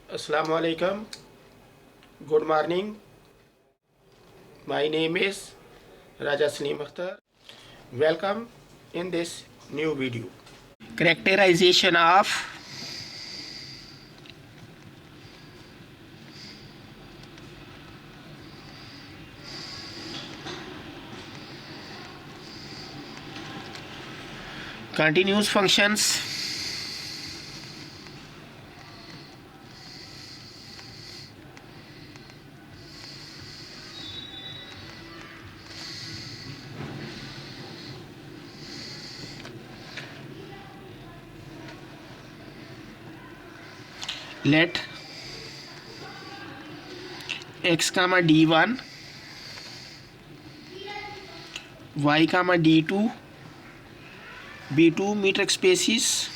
Assalamu alaikum. Good morning. My name is Raja Salim Akhtar. Welcome in this new video. Characterization of continuous functions. Let x comma d1 y comma d2 be 2 metric spaces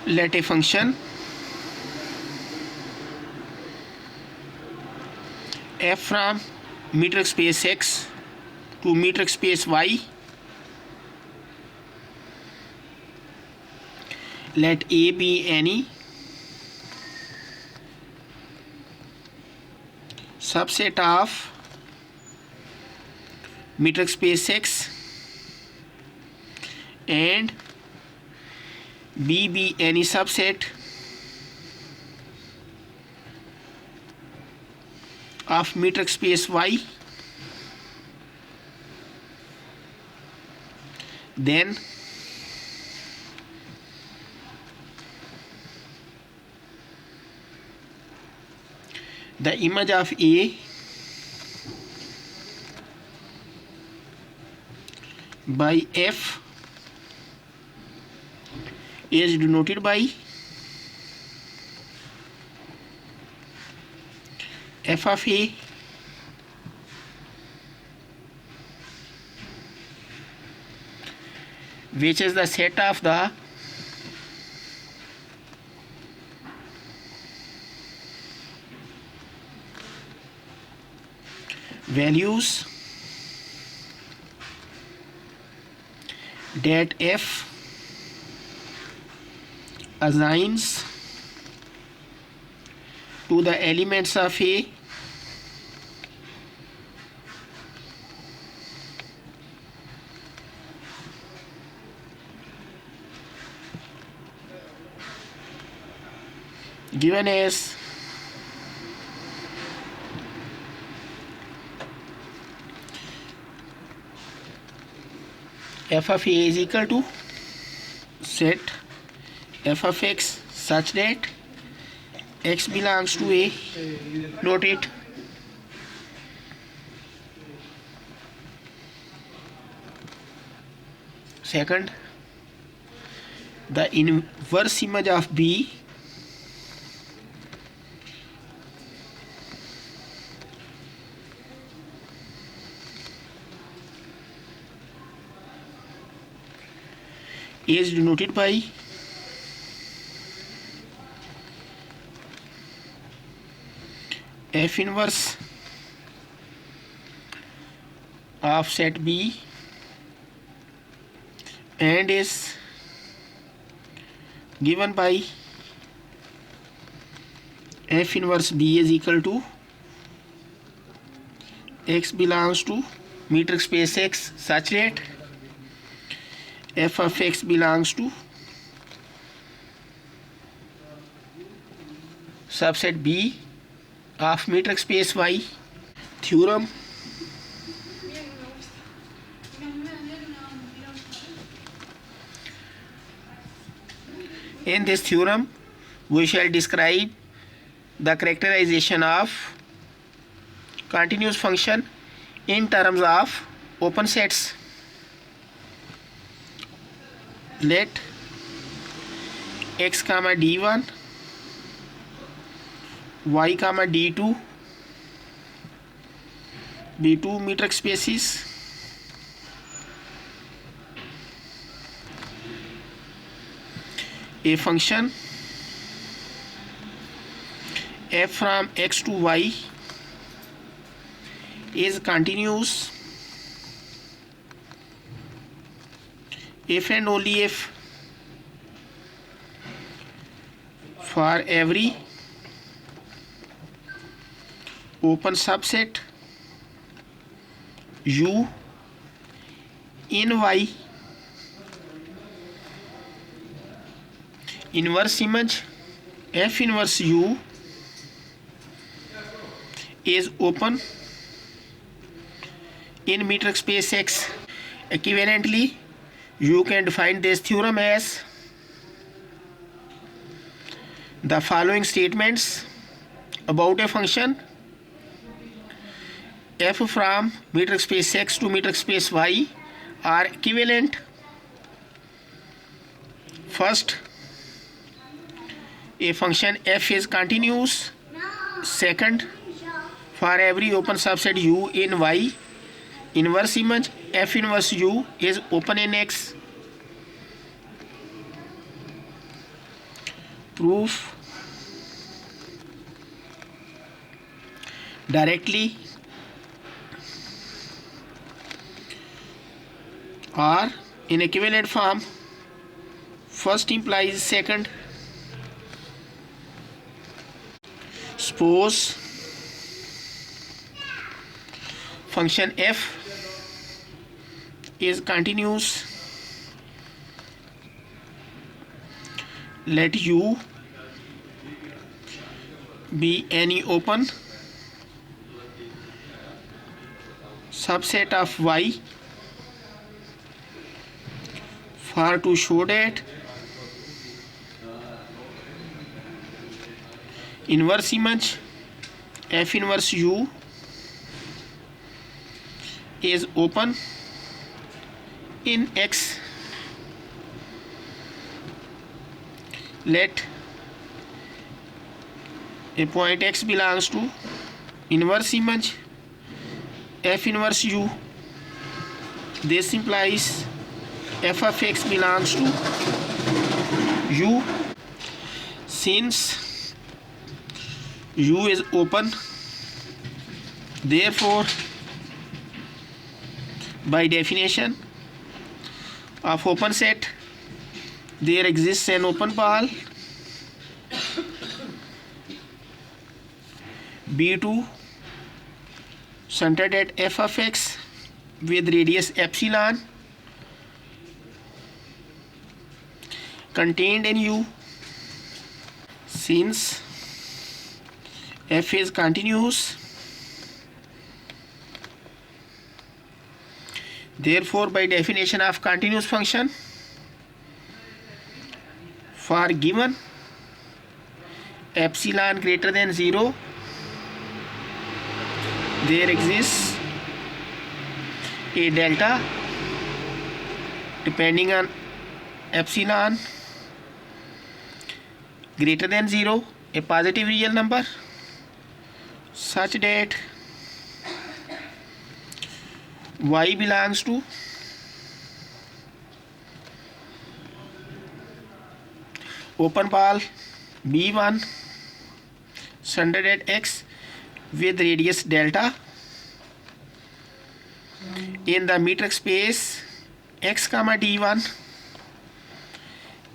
let a function f from metric space x to metric space y, let a be any subset of metric space x and b be any subset of metric space y, then the image of A by F is denoted by f of A which is the set of the values that f assigns to the elements of A given as f of A is equal to set f of x such that x belongs to A. Note it. Second, the inverse image of B is denoted by f inverse of set B and is given by f inverse B is equal to x belongs to metric space x such that f of x belongs to subset B of metric space y. Theorem. In this theorem, we shall describe the characterization of continuous function in terms of open sets. Let x comma d1 y comma d2 be 2 metric spaces a function f from x to y is continuous if and only if for every open subset U in Y, inverse image F inverse U is open in metric space X. Equivalently, you can define this theorem as the following statements about a function f from metric space X to metric space Y are equivalent. First, a function f is continuous. Second, for every open subset U in Y, inverse image f inverse U is open in X. Proof: directly or in equivalent form. First implies second. Suppose function f is continuous. Let U be any open subset of Y. For to show that inverse image f inverse U is open in X, let a point X belongs to inverse image f inverse U. This implies f of X belongs to U. Since U is open, therefore by definition of open set there exists an open ball B2 centered at f of X with radius epsilon contained in U. Since f is continuous, therefore by definition of continuous function, for given epsilon greater than 0 there exists a delta depending on epsilon greater than 0, a positive real number, such that Y belongs to open ball B1 centered at X with radius delta in the metric space X comma D1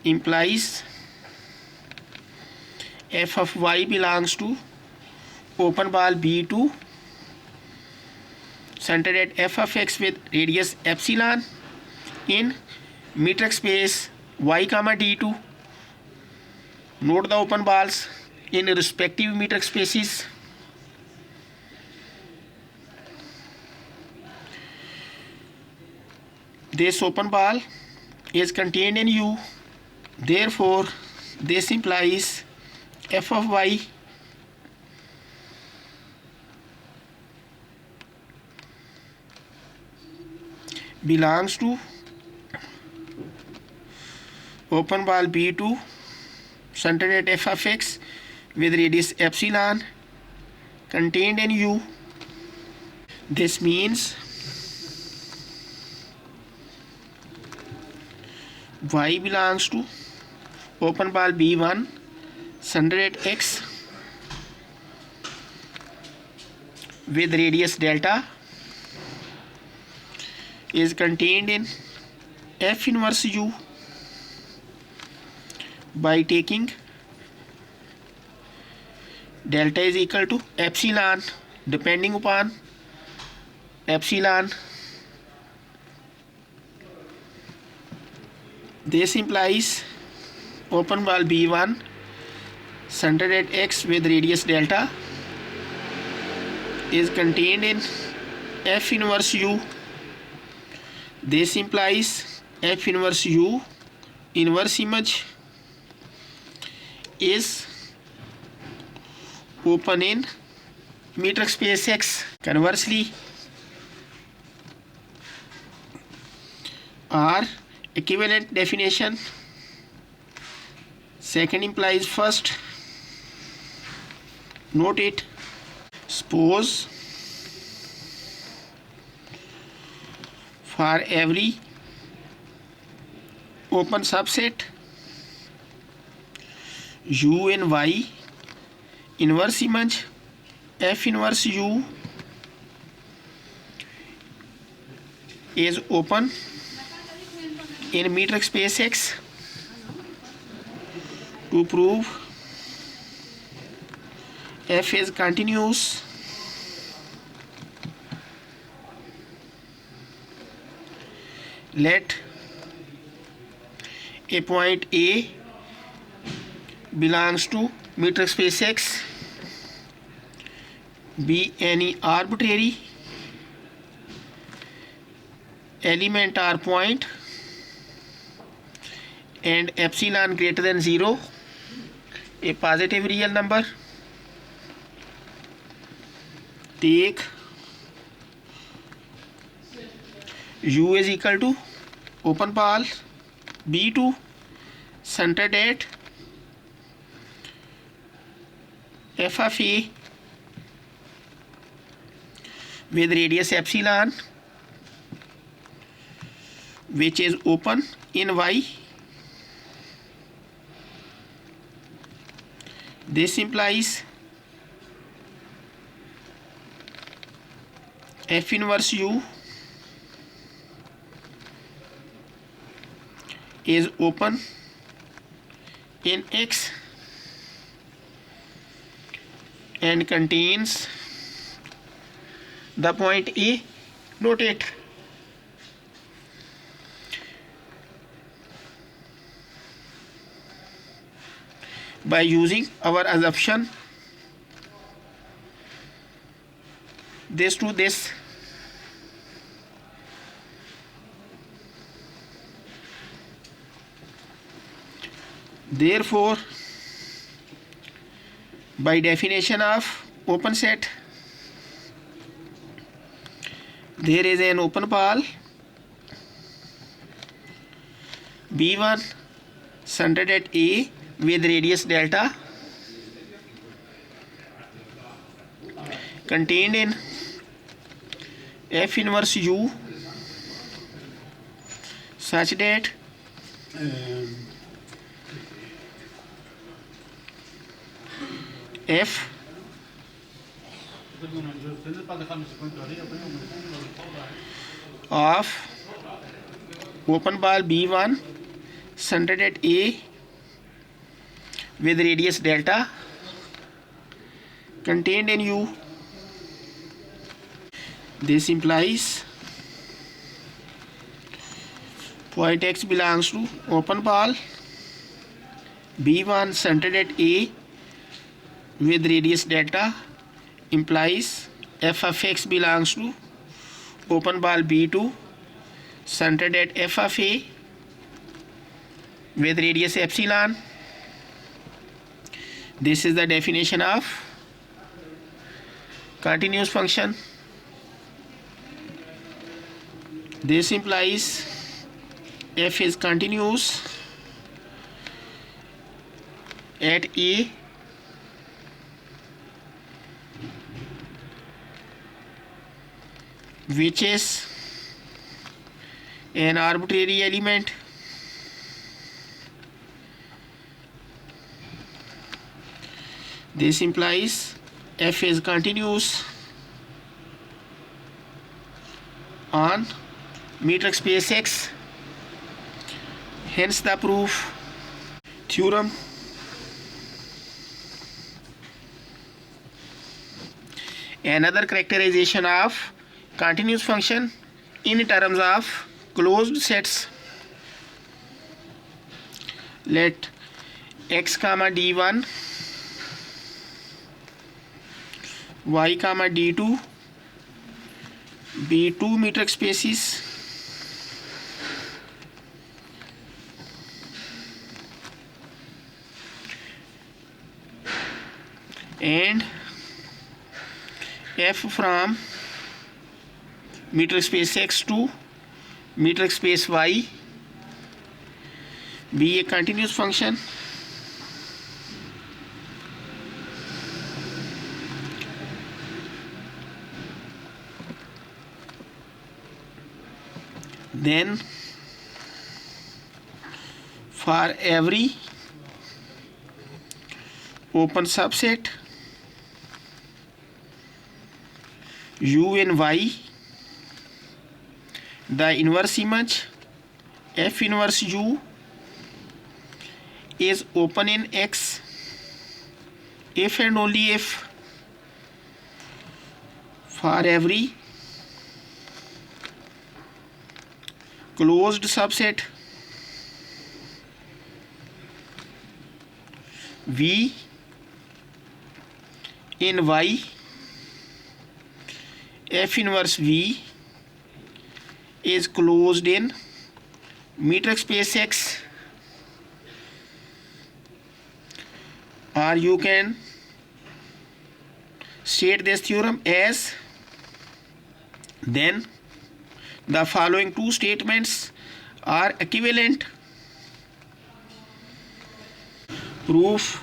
implies f of Y belongs to open ball B2 centered at f of X with radius epsilon in metric space Y comma D2. Note the open balls in respective metric spaces. This open ball is contained in U. Therefore, this implies f of Y belongs to open ball B2 centered at f of X with radius epsilon contained in U. This means Y belongs to open ball B1 centered at X with radius delta is contained in F inverse u by taking delta is equal to epsilon depending upon epsilon. This implies open ball B1 centered at x with radius delta is contained in F inverse u. This implies F inverse u inverse image is open in metric space X. Conversely, R equivalent definition. Second implies first. Note it. Suppose for every open subset U and Y inverse image F inverse U is open in metric space X. To prove F is continuous, let a point A belongs to metric space X be any arbitrary element or point and epsilon greater than 0, a positive real number. Take U is equal to open ball B2 centered at F of A with radius epsilon, which is open in Y. This implies F inverse U is open in X and contains the point A. Note it. By using our assumption this to this, therefore by definition of open set, there is an open ball B1 centered at A with radius delta contained in F inverse U such that F of open ball B1 centered at A with radius delta contained in U. This implies point X belongs to open ball B1 centered at A with radius delta, implies F of X belongs to open ball B2 centered at F of A with radius epsilon. This is the definition of continuous function. This implies F is continuous at A which is an arbitrary element This implies f is continuous on metric space X Hence the proof. Theorem. Another characterization of continuous function in terms of closed sets. Let x comma d1, y comma d2 be two metric spaces and f from metric space x to metric space y be a continuous function. Then for every open subset u in y, the inverse image f inverse u is open in x if and only if for every closed subset v in y, f inverse v is closed in metric space x, or you can state this theorem as then the following two statements are equivalent. Proof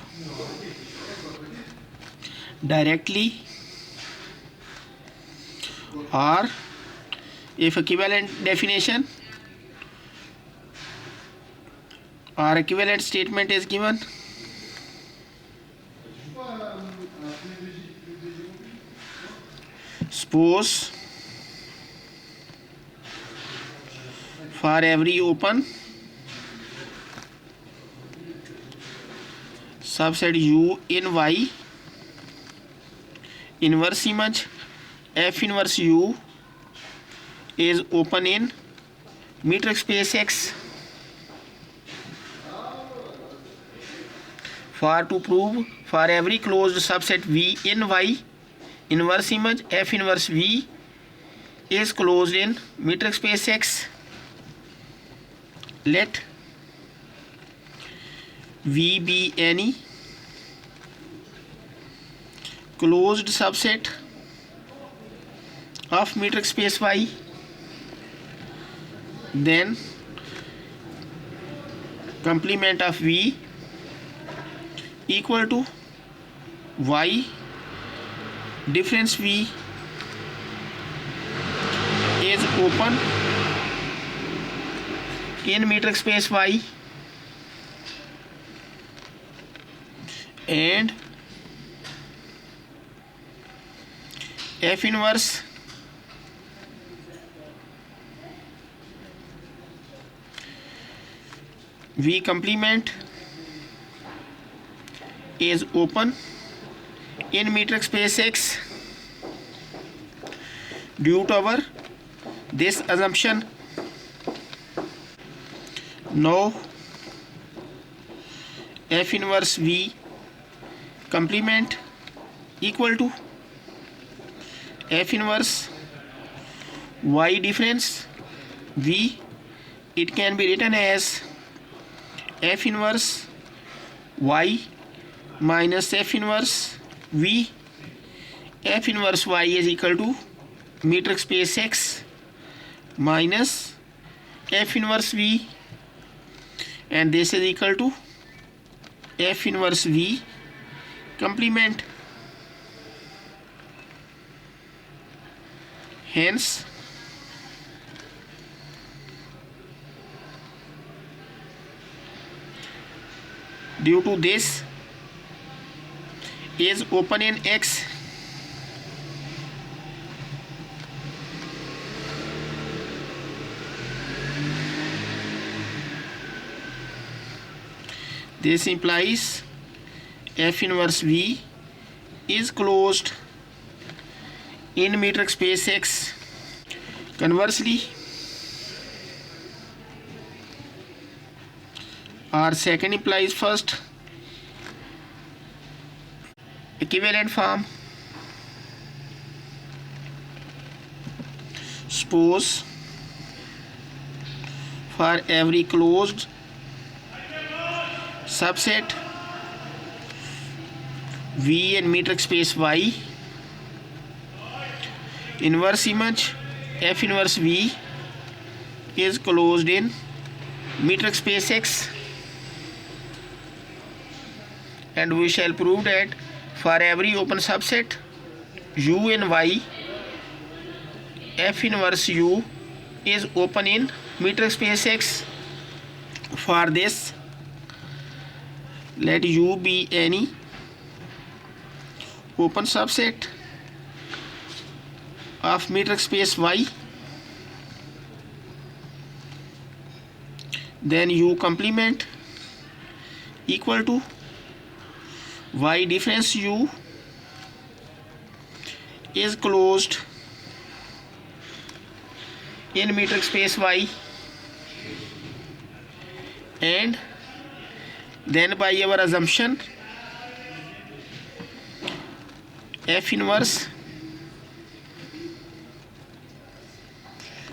directly, or if equivalent definition or equivalent statement is given, suppose for every open subset u in y, inverse image f inverse u is open in metric space x. For to prove for every closed subset v in y, inverse image f inverse v is closed in metric space x, let v be any closed subset of metric space y, then complement of v equal to y difference v is open in metric space y, and f inverse v complement is open in metric space x due to our this assumption. Now f inverse v complement equal to f inverse y difference v, it can be written as f inverse y minus f inverse v. F inverse y is equal to metric space x minus f inverse v, and this is equal to f inverse v complement. Hence due to this is open in x, This implies F inverse V is closed in metric space X. Conversely, our second implies first. Equivalent form. Suppose for every closed subset V in metric space Y, inverse image F inverse V is closed in metric space X, and we shall prove that for every open subset U in Y, F inverse U is open in metric space X. For this, let U be any open subset of metric space Y, then U complement equal to Y difference U is closed in metric space Y, and then by our assumption F inverse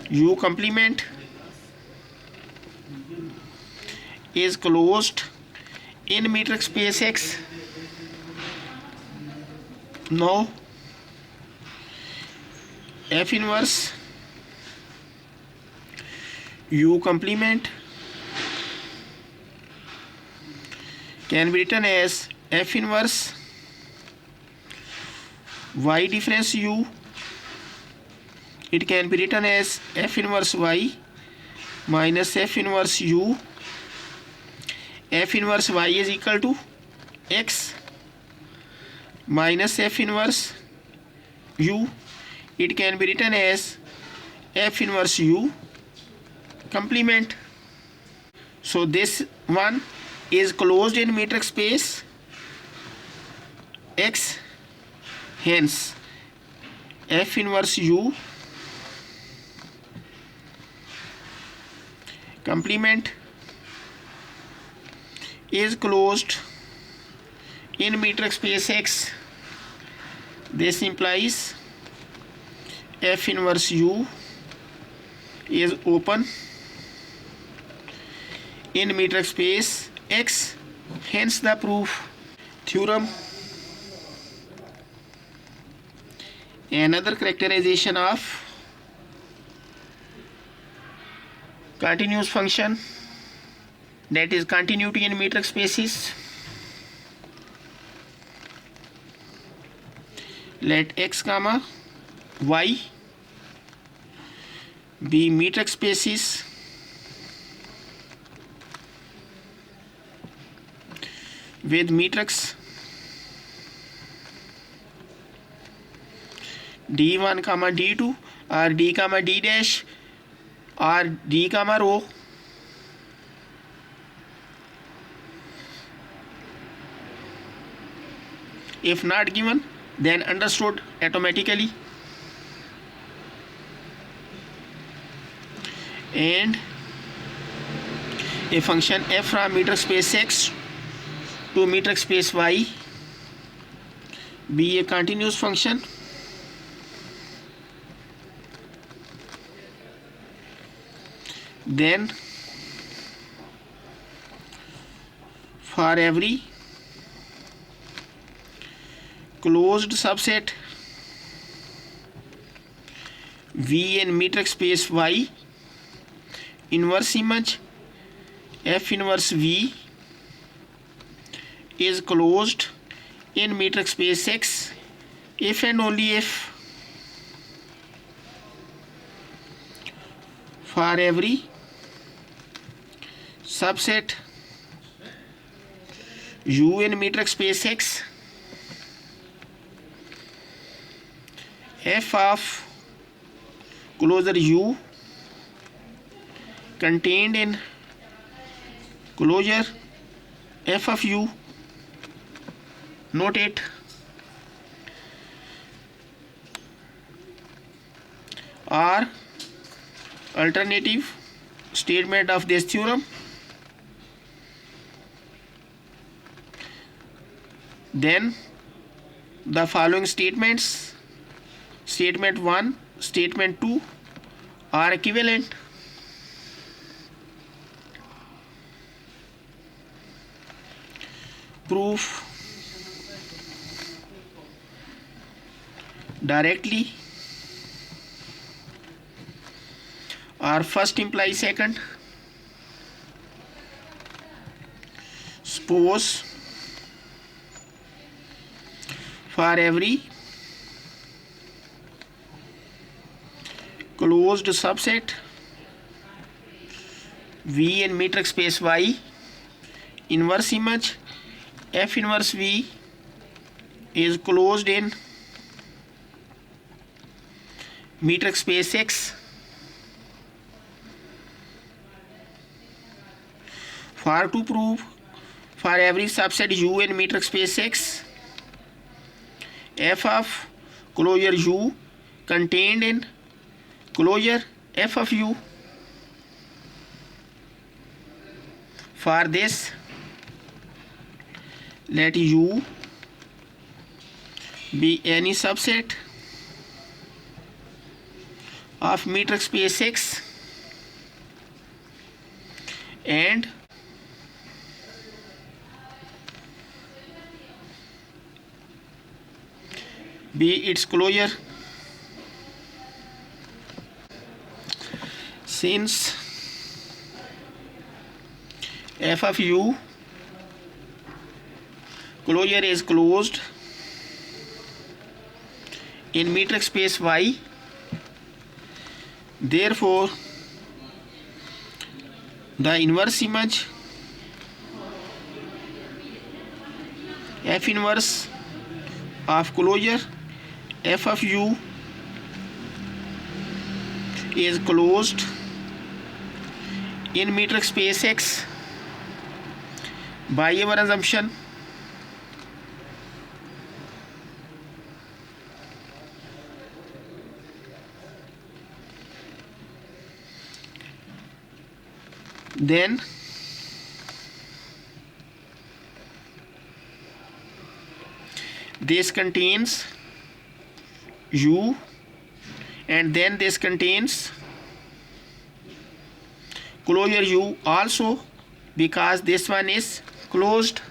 U complement is closed in metric space X. Now F inverse U complement can be written as F inverse Y difference U. It can be written as F inverse Y minus F inverse U. F inverse Y is equal to X minus F inverse U. It can be written as F inverse U complement. So this one is closed in metric space X, hence F inverse U complement is closed in metric space X. This implies F inverse U is open in metric space X, hence the proof. Theorem. Another characterization of continuous function, that is continuity in metric spaces. Let X comma Y be metric spaces with matrix D1 comma D2 or D comma D dash or D comma rho. If not given, then understood automatically. And a function f from metric space X to metric space Y be a continuous function, then for every closed subset V in metric space Y, inverse image F inverse V is closed in metric space X if and only if for every subset U in metric space X, F of closure U contained in closure f of u, note it, are alternative statement of this theorem. Then the following statements, statement 1, statement 2 are equivalent. Proof directly or first implies second. Suppose for every closed subset V in metric space Y, inverse image F inverse V is closed in metric space X. For to prove for every subset U in metric space X, f of closure U contained in closure f of U. For this, let U be any subset of metric space X and be its closure. Since f of u closure is closed in metric space Y, therefore the inverse image f inverse of closure f of u is closed in metric space X by our assumption. Then this contains u and then this contains closure u also, because this one is closed.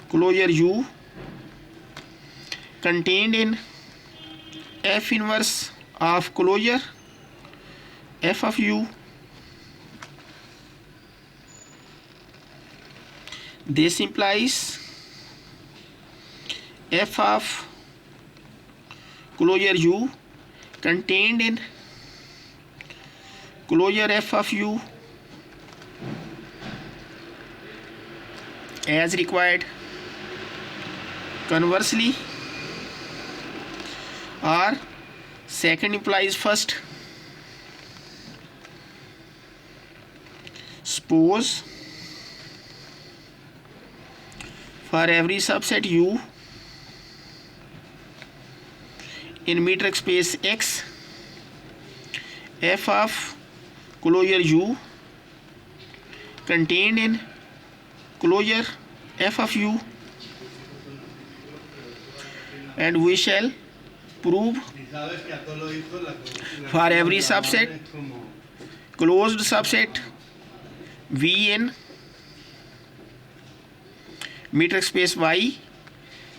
Closure u contained in f inverse of closure f of u. This implies f of closure u contained in closure f of u as required. Conversely, or second implies first. Suppose for every subset u in metric space X, f of closure u contained in closure f of u, and we shall prove for every subset closed subset V in metric space Y,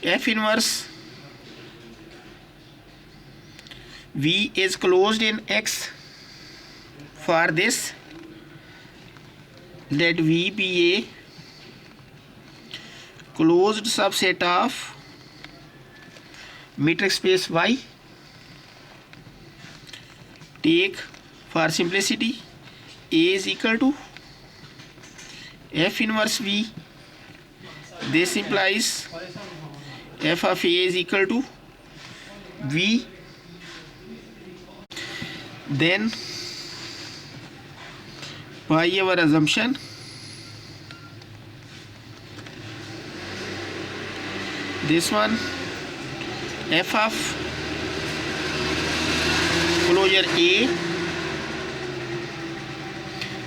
f inverse V is closed in X. For this, let V be a closed subset of metric space Y. Take for simplicity A is equal to f inverse V. This implies f of A is equal to V. Then by our assumption this one f of closure A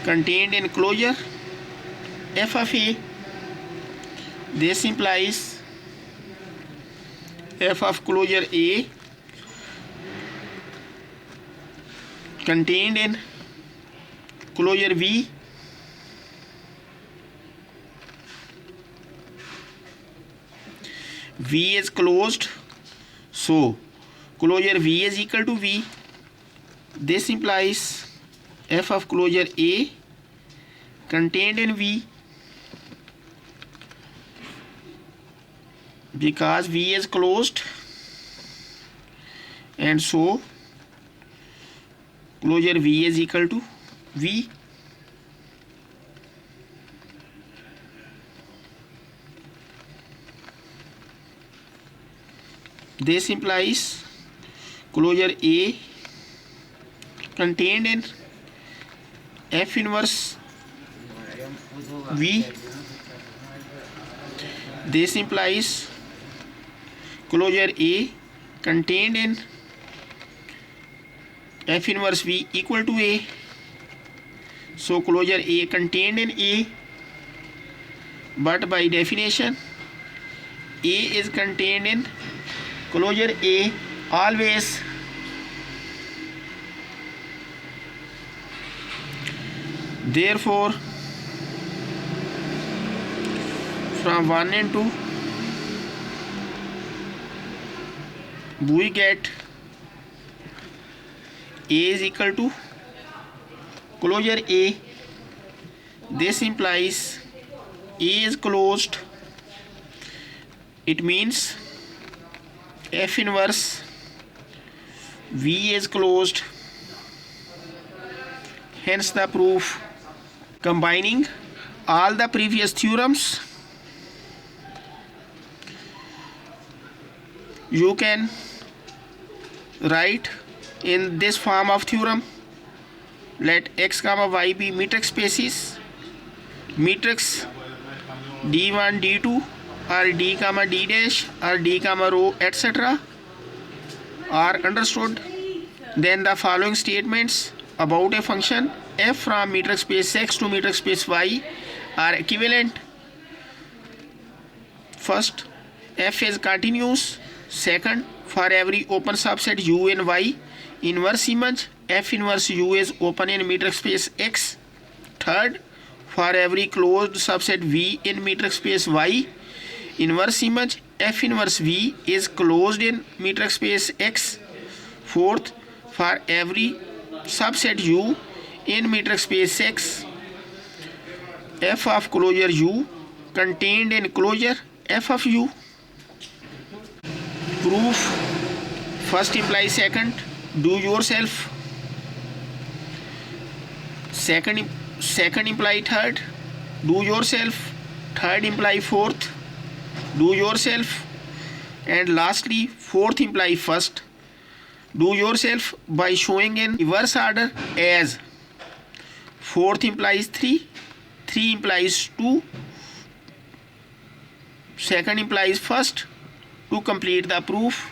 contained in closure f of A. This implies f of closure A contained in closure V is closed, so closure V is equal to V. This implies f of closure A contained in V, because V is closed, and so closure V is equal to V. This implies closure A contained in F inverse V. This implies closure A contained in F inverse V equal to A. So closure A contained in A, but by definition A is contained in closure A always. Therefore, from 1 and 2 we get A is equal to closure A. This implies A is closed. It means F inverse V is closed. Hence the proof. Combining all the previous theorems, you can write in this form of theorem: let x comma y be metric spaces, matrix d1 d2 or d comma d dash or d comma row etc. are understood. Then the following statements about a function f from metric space x to metric space y are equivalent. First, f is continuous. Second, for every open subset u in y inverse image, f inverse u is open in metric space x. Third, for every closed subset v in metric space y inverse image, f inverse v is closed in metric space x. Fourth, for every subset u in metric space x, f of closure u contained in closure f of u. Proof: first implies second, do yourself. Second imply third, do yourself. Third imply fourth, do yourself. And lastly, fourth imply first, do yourself by showing in reverse order, as fourth implies 3, 3 implies 2, second implies first, to complete the proof.